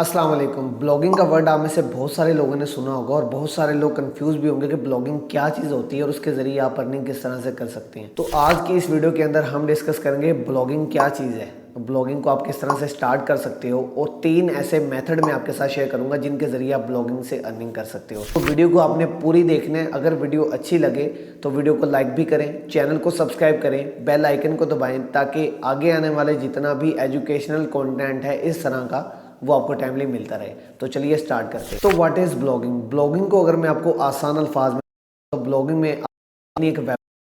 अस्सलाम वालेकुम। ब्लॉगिंग का वर्ड आप में से बहुत सारे लोगों ने सुना होगा और बहुत सारे लोग कंफ्यूज भी होंगे कि ब्लॉगिंग क्या चीज़ होती है और उसके ज़रिए आप अर्निंग किस तरह से कर सकते हैं। तो आज की इस वीडियो के अंदर हम डिस्कस करेंगे ब्लॉगिंग क्या चीज़ है, ब्लॉगिंग को आप किस तरह से स्टार्ट कर सकते हो और 3 ऐसे मेथड मैं आपके साथ शेयर करूंगा जिनके ज़रिए आप ब्लॉगिंग से अर्निंग कर सकते हो। तो वीडियो को आपने पूरी देखना है। अगर वीडियो अच्छी लगे तो वीडियो को लाइक भी करें, चैनल को सब्सक्राइब करें, बेल आइकन को दबाएं ताकि आगे आने वाले जितना भी एजुकेशनल कंटेंट है इस तरह का वो आपको टाइमली मिलता रहे। तो चलिए स्टार्ट करते हैं। तो व्हाट इज़ ब्लॉगिंग? ब्लॉगिंग को अगर मैं आपको आसान अल्फाज में, तो ब्लॉगिंग में अपनी एक वेबसाइट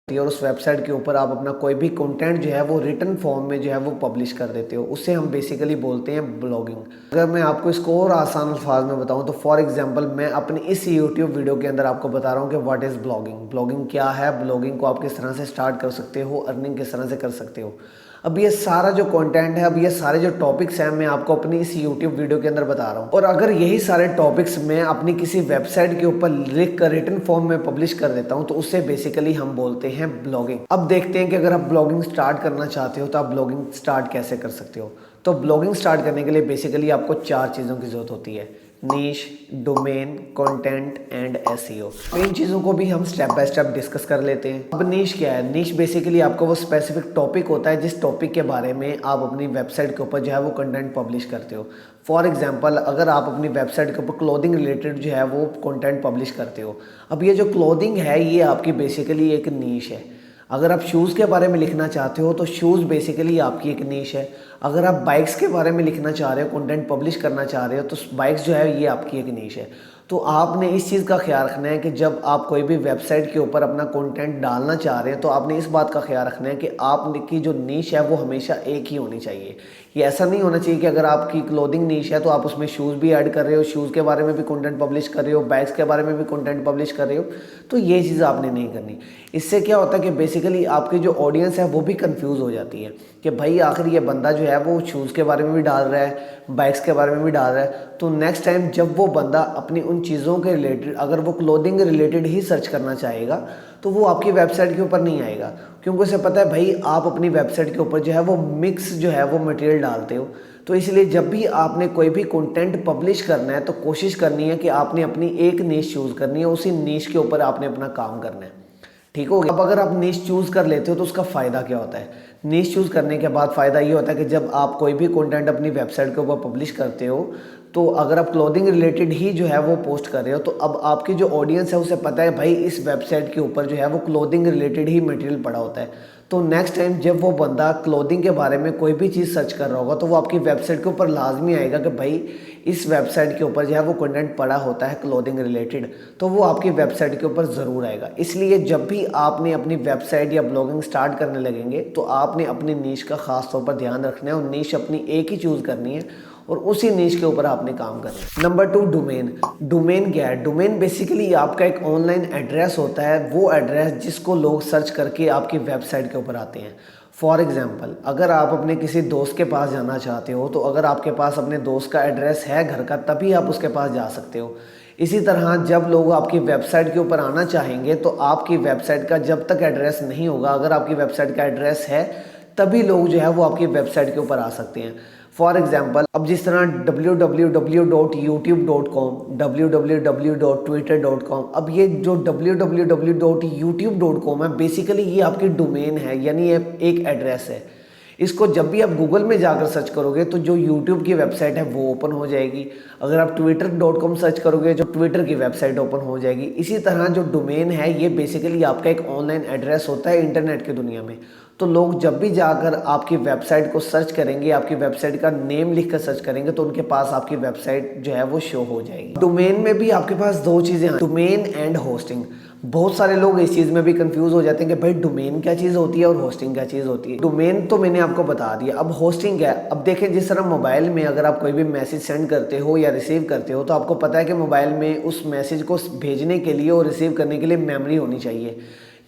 होती है और उस वेबसाइट के ऊपर आप अपना कोई भी कंटेंट जो है वो रिटन फॉर्म में जो है वो पब्लिश कर देते हो, उससे हम बेसिकली बोलते हैं ब्लॉगिंग। अगर मैं आपको इसको और आसान अल्फाज में बताऊं तो फॉर एग्जांपल मैं अपनी इस यूट्यूब वीडियो के अंदर आपको बता रहा हूं कि व्हाट इज़ ब्लॉगिंग, ब्लॉगिंग क्या है, ब्लॉगिंग को आप किस तरह से स्टार्ट कर सकते हो, अर्निंग किस तरह से कर सकते हो। अब ये सारा जो कंटेंट है, अब ये सारे जो टॉपिक्स हैं मैं आपको अपनी इस यूट्यूब वीडियो के अंदर बता रहा हूँ। और अगर यही सारे टॉपिक्स मैं अपनी किसी वेबसाइट के ऊपर लिख कर रिटन फॉर्म में पब्लिश कर देता हूँ तो उससे बेसिकली हम बोलते हैं ब्लॉगिंग। अब देखते हैं कि अगर आप ब्लॉगिंग स्टार्ट करना चाहते हो तो आप ब्लॉगिंग स्टार्ट कैसे कर सकते हो। तो ब्लॉगिंग स्टार्ट करने के लिए बेसिकली आपको 4 चीज़ों की ज़रूरत होती है: नीश, डोमेन, कंटेंट एंड एसईओ। तो इन चीज़ों को भी हम स्टेप बाय स्टेप डिस्कस कर लेते हैं। अब नीश क्या है? नीश बेसिकली आपको वो स्पेसिफिक टॉपिक होता है जिस टॉपिक के बारे में आप अपनी वेबसाइट के ऊपर जो है वो कंटेंट पब्लिश करते हो। फॉर एग्जांपल अगर आप अपनी वेबसाइट के ऊपर क्लोथिंग रिलेटेड जो है वो कंटेंट पब्लिश करते हो, अब ये जो क्लोथिंग है ये आपकी बेसिकली एक नीश है। अगर आप शूज़ के बारे में लिखना चाहते हो तो शूज़ बेसिकली आपकी एक नीश है। अगर आप बाइक्स के बारे में लिखना चाह रहे हो, कंटेंट पब्लिश करना चाह रहे हो, तो बाइक्स जो है ये आपकी एक नीश है। तो आपने इस चीज़ का ख्याल रखना है कि जब आप कोई भी वेबसाइट के ऊपर अपना कंटेंट डालना चाह रहे हैं तो आपने इस बात का ख्याल रखना है कि आपकी जो नीश है वो हमेशा एक ही होनी चाहिए। ये ऐसा नहीं होना चाहिए कि अगर आपकी क्लोथिंग नीश है तो आप उसमें शूज़ भी ऐड कर रहे हो, शूज़ के बारे में भी कंटेंट पब्लिश कर रहे हो, बाइक्स के बारे में भी कंटेंट पब्लिश कर रहे हो। तो ये चीज़ आपने नहीं करनी। इससे क्या होता है कि बेसिकली आपकी जो ऑडियंस है वो भी कंफ्यूज हो जाती है कि भाई आखिर ये बंदा जो है वो शूज़ के बारे में भी डाल रहा है, बाइक्स के बारे में भी डाल रहा है। तो नेक्स्ट टाइम जब वो बंदा अपनी उन चीज़ों के रिलेटेड, अगर वो क्लोथिंग रिलेटेड ही सर्च करना चाहेगा तो वो आपकी वेबसाइट के ऊपर नहीं आएगा, क्योंकि उसे पता है भाई आप अपनी वेबसाइट के ऊपर जो है वो मिक्स जो है वो मटेरियल डालते हो। तो इसलिए जब भी आपने कोई भी कंटेंट पब्लिश करना है तो कोशिश करनी है कि आपने अपनी एक नीश चूज़ करनी है, उसी नीश के ऊपर आपने अपना काम करना है। ठीक हो गया। अब अगर आप नीश चूज़ कर लेते हो तो उसका फ़ायदा क्या होता है? नीश चूज़ करने के बाद फ़ायदा ये होता है कि जब आप कोई भी कंटेंट अपनी वेबसाइट के ऊपर पब्लिश करते हो तो अगर आप क्लोथिंग रिलेटेड ही जो है वो पोस्ट कर रहे हो तो अब आपकी जो ऑडियंस है उसे पता है भाई इस वेबसाइट के ऊपर जो है वो क्लोथिंग रिलेटेड ही मटेरियल पड़ा होता है। तो नेक्स्ट टाइम जब वो बंदा क्लोथिंग के बारे में कोई भी चीज़ सर्च कर रहा होगा तो वो आपकी वेबसाइट के ऊपर लाजमी आएगा कि भाई इस वेबसाइट के ऊपर जो है वो कंटेंट पड़ा होता है क्लोथिंग रिलेटेड, तो वो आपकी वेबसाइट के ऊपर ज़रूर आएगा। इसलिए जब भी आपने अपनी वेबसाइट या ब्लॉगिंग स्टार्ट करने लगेंगे तो आपने अपनी नीश का ख़ास तौर पर ध्यान रखना है और नीश अपनी एक ही चूज़ करनी है और उसी नीश के ऊपर आपने काम करना है। Number 2, domain. डोमेन क्या है? डोमेन बेसिकली आपका एक ऑनलाइन एड्रेस होता है, वो एड्रेस जिसको लोग सर्च करके आपकी वेबसाइट के ऊपर आते हैं। फॉर एग्जाम्पल अगर आप अपने किसी दोस्त के पास जाना चाहते हो तो अगर आपके पास अपने दोस्त का एड्रेस है घर का तभी आप उसके पास जा सकते हो। इसी तरह जब लोग आपकी वेबसाइट के ऊपर आना चाहेंगे तो आपकी वेबसाइट का जब तक एड्रेस नहीं होगा, अगर आपकी वेबसाइट का एड्रेस है तभी लोग जो है वो आपकी वेबसाइट के ऊपर आ सकते हैं। फॉर एग्जाम्पल अब जिस तरह www.youtube.com, www.twitter.com, अब ये जो www.youtube.com है बेसिकली ये आपकी डोमेन है, यानी ये एक एड्रेस है। इसको जब भी आप गूगल में जाकर सर्च करोगे तो जो यूट्यूब की वेबसाइट है वो ओपन हो जाएगी। अगर आप twitter.com सर्च करोगे जो ट्विटर की वेबसाइट ओपन हो जाएगी। इसी तरह जो डोमेन है ये बेसिकली आपका एक ऑनलाइन एड्रेस होता है इंटरनेट की दुनिया में। तो लोग जब भी जाकर आपकी वेबसाइट को सर्च करेंगे, आपकी वेबसाइट का नेम लिखकर सर्च करेंगे तो उनके पास आपकी वेबसाइट जो है वो शो हो जाएगी। डोमेन में भी आपके पास 2 चीज़ें हैं, डोमेन एंड होस्टिंग। बहुत सारे लोग इस चीज़ में भी कंफ्यूज हो जाते हैं कि भाई डोमेन क्या चीज़ होती है और होस्टिंग क्या चीज़ होती है। डोमेन तो मैंने आपको बता दिया, अब होस्टिंग क्या है? अब देखें जिस तरह मोबाइल में अगर आप कोई भी मैसेज सेंड करते हो या रिसीव करते हो तो आपको पता है कि मोबाइल में उस मैसेज को भेजने के लिए और रिसीव करने के लिए मेमोरी होनी चाहिए,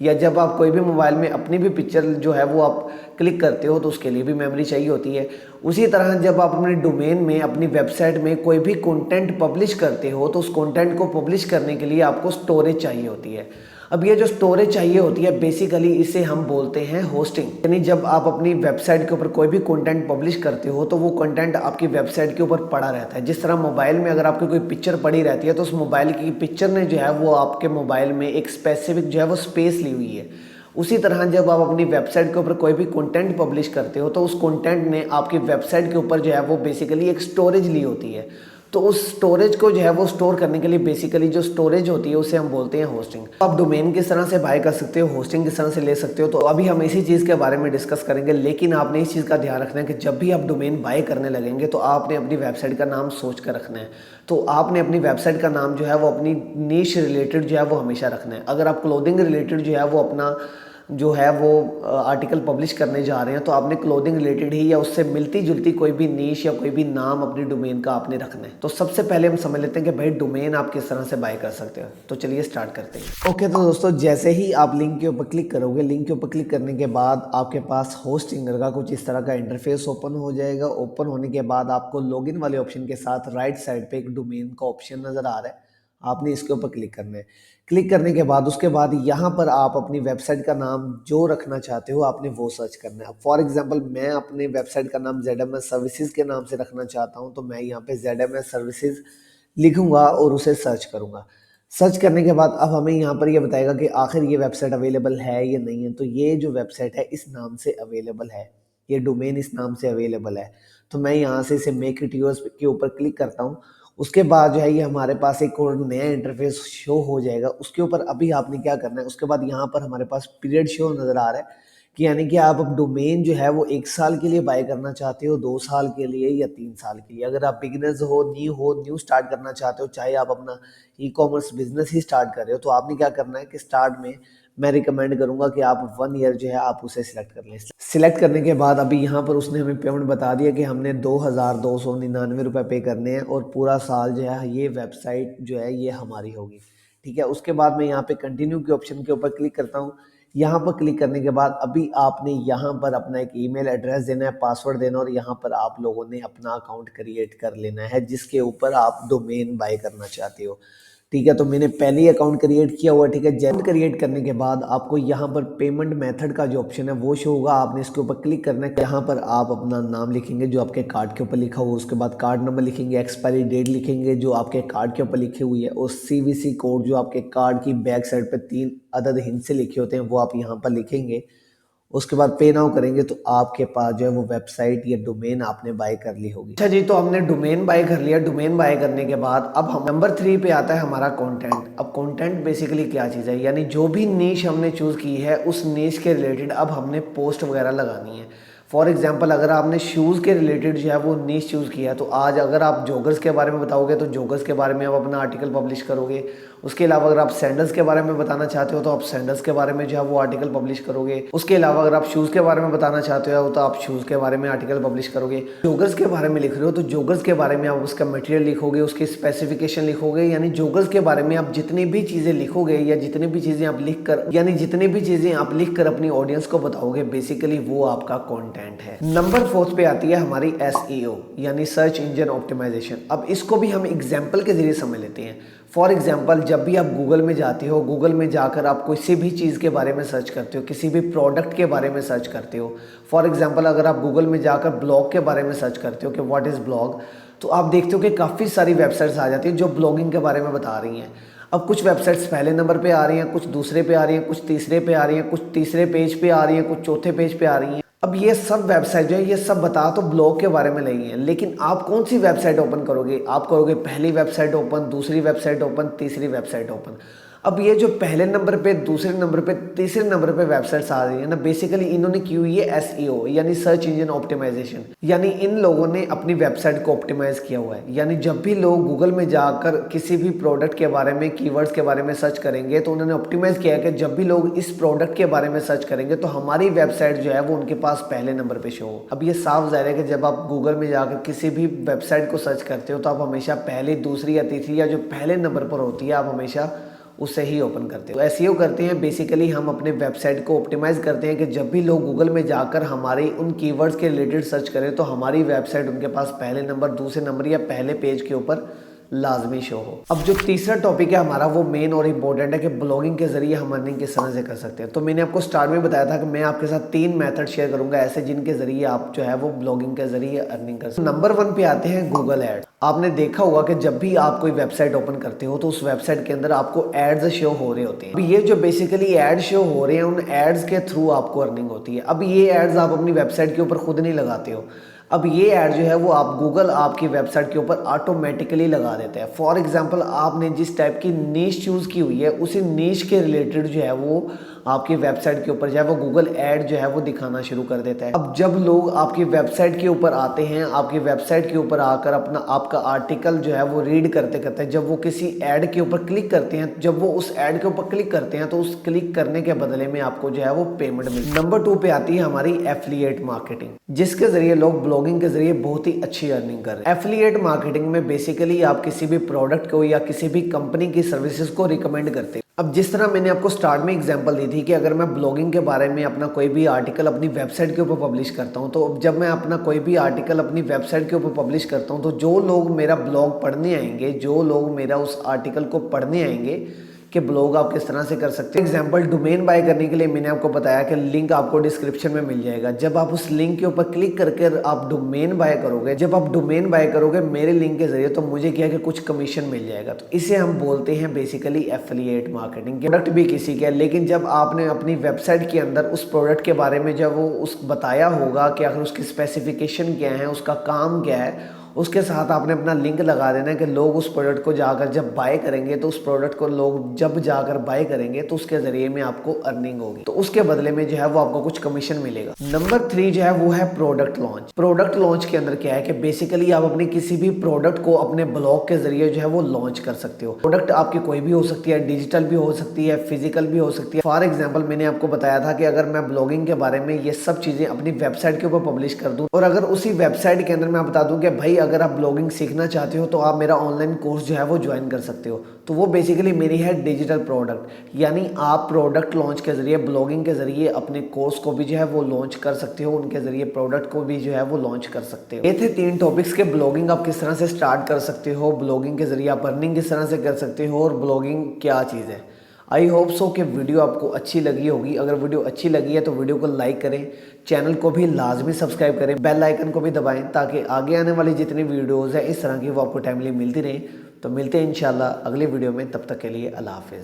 या जब आप कोई भी मोबाइल में अपनी भी पिक्चर जो है वो आप क्लिक करते हो तो उसके लिए भी मेमोरी चाहिए होती है। उसी तरह जब आप अपने डोमेन में, अपनी वेबसाइट में कोई भी कंटेंट पब्लिश करते हो तो उस कंटेंट को पब्लिश करने के लिए आपको स्टोरेज चाहिए होती है। अब ये जो स्टोरेज चाहिए होती है बेसिकली इसे हम बोलते हैं होस्टिंग। यानी जब आप अपनी वेबसाइट के ऊपर कोई भी कंटेंट पब्लिश करते हो तो वो कंटेंट आपकी वेबसाइट के ऊपर पड़ा रहता है। जिस तरह मोबाइल में अगर आपकी कोई पिक्चर पड़ी रहती है तो उस मोबाइल की पिक्चर ने जो है वो आपके मोबाइल में एक स्पेसिफिक जो है वो स्पेस ली हुई है। उसी तरह जब आप अपनी वेबसाइट के ऊपर कोई भी कंटेंट पब्लिश करते हो तो उस कंटेंट ने आपकी वेबसाइट के ऊपर जो है वो बेसिकली एक स्टोरेज ली होती है। तो उस स्टोरेज को जो है वो स्टोर करने के लिए बेसिकली जो स्टोरेज होती है उसे हम बोलते हैं होस्टिंग। आप डोमेन किस तरह से बाय कर सकते हो, होस्टिंग किस तरह से ले सकते हो, तो अभी हम इसी चीज़ के बारे में डिस्कस करेंगे। लेकिन आपने इस चीज़ का ध्यान रखना है कि जब भी आप डोमेन बाय करने लगेंगे तो आपने अपनी वेबसाइट का नाम सोच कर रखना है। तो आपने अपनी वेबसाइट का नाम जो है वो अपनी नीश रिलेटेड जो है वो हमेशा रखना है। अगर आप क्लोथिंग रिलेटेड जो है वो अपना जो है वो आर्टिकल पब्लिश करने जा रहे हैं तो आपने क्लोथिंग रिलेटेड ही या उससे मिलती जुलती कोई भी नीश या कोई भी नाम अपनी डोमेन का आपने रखना है। तो सबसे पहले हम समझ लेते हैं कि भाई डोमेन आप किस तरह से बाय कर सकते हो। तो चलिए स्टार्ट करते हैं। ओके, तो दोस्तों जैसे ही आप लिंक के ऊपर क्लिक करोगे, लिंक के ऊपर क्लिक करने के बाद आपके पास होस्टिंगर का कुछ इस तरह का इंटरफेस ओपन हो जाएगा। ओपन होने के बाद आपको लॉगिन वाले ऑप्शन के साथ राइट साइड पे एक डोमेन का ऑप्शन नजर आ रहा है, आपने इसके ऊपर क्लिक करना है। क्लिक करने के बाद उसके बाद यहाँ पर आप अपनी वेबसाइट का नाम जो रखना चाहते हो आपने वो सर्च करना है। फॉर एग्जांपल मैं अपने वेबसाइट का नाम ZMS सर्विसेज के नाम से रखना चाहता हूँ, तो मैं यहाँ पे ZMS सर्विसेज लिखूंगा और उसे सर्च करूंगा। सर्च करने के बाद अब हमें यहाँ पर ये बताएगा कि आखिर ये वेबसाइट अवेलेबल है या नहीं है। तो ये जो वेबसाइट है इस नाम से अवेलेबल है, ये डोमेन इस नाम से अवेलेबल है। तो मैं यहाँ से इसे मेक इट योर्स के ऊपर क्लिक करता हूँ। उसके बाद जो है ये हमारे पास एक और नया इंटरफेस शो हो जाएगा। उसके ऊपर अभी आपने क्या करना है, उसके बाद यहाँ पर हमारे पास पीरियड शो नज़र आ रहा है कि यानी कि आप अब डोमेन जो है वो 1 साल के लिए बाय करना चाहते हो, 2 साल के लिए या 3 साल के लिए। अगर आप बिगिनर्स हो, न्यू स्टार्ट करना चाहते हो, चाहे आप अपना ई-कॉमर्स बिजनेस ही स्टार्ट कर रहे हो, तो आपने क्या करना है कि स्टार्ट में मैं रिकमेंड करूंगा कि आप 1 ईयर जो है आप उसे सिलेक्ट कर लें। सिलेक्ट करने के बाद अभी यहाँ पर उसने हमें पेमेंट बता दिया कि हमने 2299 रुपये पे करने हैं और पूरा साल जो है ये वेबसाइट जो है ये हमारी होगी। ठीक है, उसके बाद मैं यहाँ पे कंटिन्यू के ऑप्शन के ऊपर क्लिक करता हूँ। यहाँ पर क्लिक करने के बाद अभी आपने यहाँ पर अपना एक ईमेल एड्रेस देना है, पासवर्ड देना, और यहाँ पर आप लोगों ने अपना अकाउंट क्रिएट कर लेना है जिसके ऊपर आप डोमेन बाय करना चाहते हो। ठीक है, तो मैंने पहले ही अकाउंट क्रिएट किया हुआ है। ठीक है, जैन क्रिएट करने के बाद आपको यहाँ पर पेमेंट मेथड का जो ऑप्शन है वो शो होगा, आपने इसके ऊपर क्लिक करना है। यहाँ पर आप अपना नाम लिखेंगे जो आपके कार्ड के ऊपर लिखा हुआ, उसके बाद कार्ड नंबर लिखेंगे, एक्सपायरी डेट लिखेंगे जो आपके कार्ड के ऊपर लिखी हुई है, और CVC कोड जो आपके कार्ड की बैक साइड पर 3 अदद हिंट से लिखे होते हैं वो आप यहाँ पर लिखेंगे। उसके बाद पे नाउ करेंगे तो आपके पास जो है वो वेबसाइट या डोमेन आपने बाय कर ली होगी। अच्छा जी, तो हमने डोमेन बाय कर लिया। डोमेन बाय करने के बाद अब हम नंबर 3 पे आता है हमारा कंटेंट। अब कंटेंट बेसिकली क्या चीज़ है, यानी जो भी नीश हमने चूज़ की है उस नीश के रिलेटेड अब हमने पोस्ट वगैरह लगानी है। फॉर एग्जाम्पल अगर आपने शूज़ के रिलेटेड जो है वो नीश चूज़ किया है तो आज अगर आप जॉगर्स के बारे में बताओगे तो जॉगर्स के बारे में आप अपना आर्टिकल पब्लिश करोगे। उसके अलावा अगर आप सैंडल्स के बारे में बताना चाहते हो तो आप सैंडल्स के बारे में जो है वो आर्टिकल पब्लिश करोगे। उसके अलावा अगर आप शूज़ के बारे में बताना चाहते हो तो आप शूज़ के बारे में आर्टिकल पब्लिश करोगे। जॉगर्स के बारे में लिख रहे हो तो जॉगर्स के बारे में आप उसका मटेरियल लिखोगे, उसकी स्पेसिफिकेशन लिखोगे। यानी जॉगर्स के बारे में आप जितनी भी चीज़ें लिखोगे या जितनी भी चीज़ें आप लिख कर यानी जितनी भी चीज़ें आप लिख कर अपनी ऑडियंस को बताओगे, बेसिकली वो आपका कॉन्टेंट है। नंबर 4 पे आती है हमारी SEO यानी सर्च इंजन ऑप्टिमाइजेशन। अब इसको भी हम एग्जाम्पल के जरिए समझ लेते हैं। फॉर एग्जाम्पल जब भी आप गूगल में जाते हो, गूगल में जाकर आप किसी भी चीज़ के बारे में सर्च करते हो, किसी भी प्रोडक्ट के बारे में सर्च करते हो। फॉर एग्जाम्पल अगर आप गूगल में जाकर ब्लॉग के बारे में सर्च करते हो कि व्हाट इज़ ब्लॉग, तो आप देखते हो कि काफ़ी सारी वेबसाइट्स आ जाती हैं जो ब्लॉगिंग के बारे में बता रही हैं। अब कुछ वेबसाइट्स पहले नंबर पे आ रही हैं, कुछ दूसरे पे आ रही हैं, कुछ तीसरे पे आ रही हैं, कुछ तीसरे पेज पे आ रही हैं, कुछ चौथे पेज पे आ रही हैं। अब ये सब वेबसाइट जो है ये सब बता तो ब्लॉग के बारे में नहीं है, लेकिन आप कौन सी वेबसाइट ओपन करोगे? आप करोगे पहली वेबसाइट ओपन, दूसरी वेबसाइट ओपन, तीसरी वेबसाइट ओपन। अब ये जो पहले नंबर पे, दूसरे नंबर पे, तीसरे नंबर पे वेबसाइट्स आ रही है ना, बेसिकली इन्होंने की हुई है SEO यानी सर्च इंजन ऑप्टिमाइजेशन। यानी इन लोगों ने अपनी वेबसाइट को ऑप्टिमाइज किया हुआ है। यानी जब भी लोग गूगल में जाकर किसी भी प्रोडक्ट के बारे में, कीवर्ड्स के बारे में सर्च करेंगे तो उन्होंने ऑप्टिमाइज किया है कि जब भी लोग इस प्रोडक्ट के बारे में सर्च करेंगे तो हमारी वेबसाइट जो है वो उनके पास पहले नंबर पे शो हो। अब ये साफ जाहिर है कि जब आप गूगल में जाकर किसी भी वेबसाइट को सर्च करते हो तो आप हमेशा पहली, दूसरी या तीसरी या जो पहले नंबर पर होती है आप हमेशा उससे ही ओपन करते हो। SEO करते हैं बेसिकली हम अपने वेबसाइट को ऑप्टिमाइज करते हैं कि जब भी लोग गूगल में जाकर हमारी उन कीवर्ड्स के रिलेटेड सर्च करें तो हमारी वेबसाइट उनके पास पहले नंबर, दूसरे नंबर या पहले पेज के ऊपर लाजमी शो हो। अब जो तीसरा टॉपिक है हमारा वो मेन और इम्पोर्टेंट है कि ब्लॉगिंग के जरिए हम अर्निंग किस तरह से कर सकते हैं। तो मैंने आपको स्टार्ट में बताया था कि मैं आपके साथ 3 मेथड शेयर करूंगा ऐसे जिनके जरिए आप जो है वो ब्लॉगिंग के जरिए अर्निंग कर सकते हैं। नंबर 1 पे आते हैं गूगल एड। आपने देखा होगा कि जब भी आप कोई वेबसाइट ओपन करते हो तो उस वेबसाइट के अंदर आपको एड्स शो हो रहे होते हैं। अब ये जो बेसिकली एड शो हो रहे हैं उन एड्स के थ्रू आपको अर्निंग होती है। अब ये एड्स आप अपनी वेबसाइट के ऊपर खुद नहीं लगाते हो। अब ये ऐड जो है वो आप गूगल आपकी वेबसाइट के ऊपर ऑटोमेटिकली लगा देते हैं। फॉर एग्जांपल आपने जिस टाइप की नीश चूज़ की हुई है उसी नीश के रिलेटेड जो है वो आपकी वेबसाइट के ऊपर जो है वो गूगल ऐड जो है वो दिखाना शुरू कर देता है। अब जब लोग आपकी वेबसाइट के ऊपर आते हैं, आपकी वेबसाइट के ऊपर आकर अपना आपका आर्टिकल जो है वो रीड करते करते जब वो किसी ऐड के ऊपर क्लिक करते हैं, जब वो उस ऐड के ऊपर क्लिक करते हैं तो उस क्लिक करने के बदले में आपको जो है वो पेमेंट मिलती है। नंबर 2 पे आती है हमारी एफिलिएट मार्केटिंग, जिसके जरिए लोग ब्लॉगिंग के जरिए बहुत ही अच्छी अर्निंग कर रहे हैं। एफिलिएट मार्केटिंग में बेसिकली आप किसी भी प्रोडक्ट को या किसी भी कंपनी की सर्विसेज को रिकमेंड करते हैं। अब जिस तरह मैंने आपको स्टार्ट में एग्जांपल दी थी कि अगर मैं ब्लॉगिंग के बारे में अपना कोई भी आर्टिकल अपनी वेबसाइट के ऊपर पब्लिश करता हूं, तो जब मैं अपना कोई भी आर्टिकल अपनी वेबसाइट के ऊपर पब्लिश करता हूं तो जो लोग मेरा ब्लॉग पढ़ने आएंगे, जो लोग मेरा उस आर्टिकल को पढ़ने आएंगे कि ब्लॉग आप किस तरह से कर सकते हैं। एग्जांपल डोमेन बाय करने के लिए मैंने आपको बताया कि लिंक आपको डिस्क्रिप्शन में मिल जाएगा। जब आप उस लिंक के ऊपर क्लिक करके आप डोमेन बाय करोगे, जब आप डोमेन बाय करोगे मेरे लिंक के जरिए, तो मुझे क्या है कि कुछ कमीशन मिल जाएगा। तो इसे हम बोलते हैं बेसिकली एफिलिएट मार्केटिंग। प्रोडक्ट भी किसी का है, लेकिन जब आपने अपनी वेबसाइट के अंदर उस प्रोडक्ट के बारे में जब वो उस बताया होगा कि आखिर उसकी स्पेसिफिकेशन क्या है, उसका काम क्या है, उसके साथ आपने अपना लिंक लगा देना है कि लोग उस प्रोडक्ट को जाकर जब बाय करेंगे तो उस प्रोडक्ट को लोग जब जाकर बाय करेंगे तो उसके जरिए में आपको अर्निंग होगी, तो उसके बदले में जो है वो आपको कुछ कमीशन मिलेगा। नंबर 3 जो है वो है प्रोडक्ट लॉन्च। प्रोडक्ट लॉन्च के अंदर क्या है कि बेसिकली आप अपने किसी भी प्रोडक्ट को अपने ब्लॉग के जरिए जो है वो लॉन्च कर सकते हो। प्रोडक्ट आपकी कोई भी हो सकती है, डिजिटल भी हो सकती है, फिजिकल भी हो सकती है। फॉर एग्जाम्पल मैंने आपको बताया था कि अगर मैं ब्लॉगिंग के बारे में ये सब चीजें अपनी वेबसाइट के ऊपर पब्लिश कर दूं और अगर उसी वेबसाइट के अंदर मैं बता दूं कि भाई अगर आप ब्लॉगिंग सीखना चाहते हो तो आप मेरा ऑनलाइन कोर्स जो है वो ज्वाइन कर सकते हो, तो वो बेसिकली मेरी है डिजिटल प्रोडक्ट। यानी आप प्रोडक्ट लॉन्च के जरिए, ब्लॉगिंग के जरिए अपने कोर्स को भी जो है वो लॉन्च कर सकते हो, उनके जरिए प्रोडक्ट को भी जो है वो लॉन्च कर सकते हो। ये थे 3 टॉपिक्स के ब्लॉगिंग आप किस तरह से स्टार्ट कर सकते हो, ब्लॉगिंग के जरिए आप अर्निंग किस तरह से कर सकते हो और ब्लॉगिंग क्या चीज़ है। आई होप सो कि वीडियो आपको अच्छी लगी होगी। अगर वीडियो अच्छी लगी है तो वीडियो को लाइक करें, चैनल को भी लाजमी सब्सक्राइब करें, बेल आइकन को भी दबाएं ताकि आगे आने वाली जितनी वीडियोज़ है इस तरह की वो आपको टाइमली मिलती रहे। तो मिलते हैं इंशाल्लाह अगली वीडियो में, तब तक के लिए अल्लाह हाफिज़।